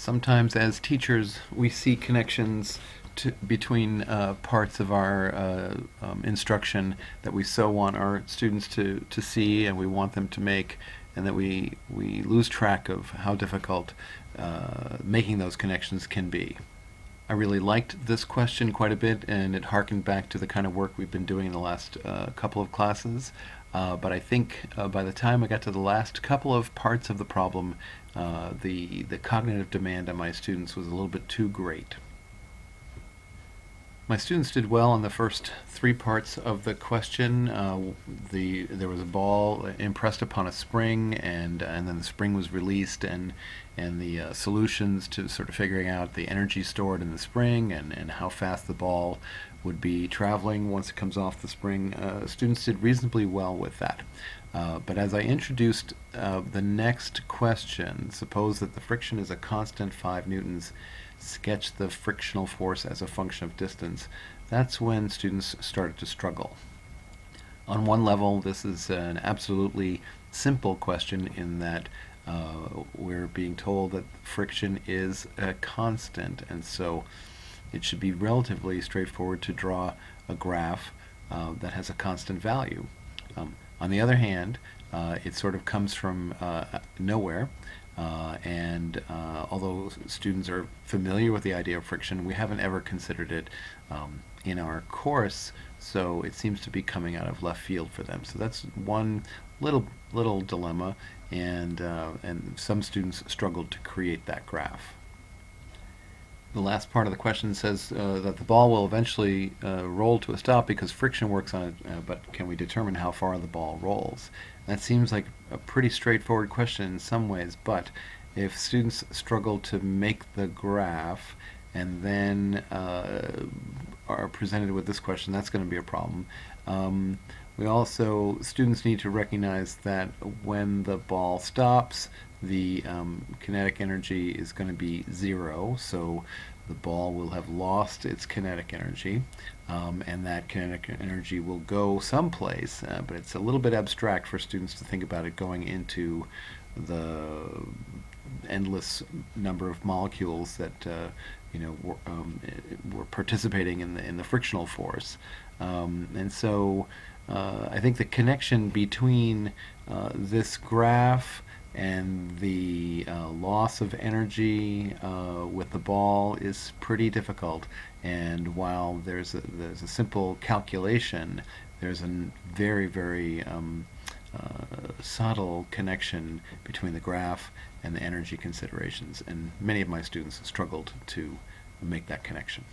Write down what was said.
Sometimes, as teachers, we see connections between parts of our instruction that we so want our students to see and we want them to make, and that we lose track of how difficult making those connections can be. I really liked this question quite a bit, and it harkened back to the kind of work we've been doing in the last couple of classes. But I think by the time I got to the last couple of parts of the problem, the cognitive demand on my students was a little bit too great. My students did well on the first three parts of the question. There was a ball impressed upon a spring, and then the spring was released, and the solutions to sort of figuring out the energy stored in the spring and how fast the ball would be traveling once it comes off the spring. Students did reasonably well with that. But as I introduced the next question, suppose that the friction is a constant 5 newtons, sketch the frictional force as a function of distance. That's when students started to struggle. On one level, this is an absolutely simple question in that we're being told that friction is a constant, and so it should be relatively straightforward to draw a graph that has a constant value. On the other hand, it sort of comes from nowhere, and although students are familiar with the idea of friction, we haven't ever considered it in our course, so it seems to be coming out of left field for them. So that's one little dilemma, and some students struggled to create that graph. The last part of the question says that the ball will eventually roll to a stop because friction works on it, but can we determine how far the ball rolls? That seems like a pretty straightforward question in some ways, but if students struggle to make the graph and then are presented with this question, that's going to be a problem. Students need to recognize that when the ball stops, the kinetic energy is going to be 0, so the ball will have lost its kinetic energy, and that kinetic energy will go someplace, but it's a little bit abstract for students to think about it going into the endless number of molecules that were participating in the frictional force, and so I think the connection between this graph and the loss of energy with the ball is pretty difficult. And while there's a simple calculation, there's a very subtle connection between the graph and the energy considerations. And many of my students struggled to make that connection.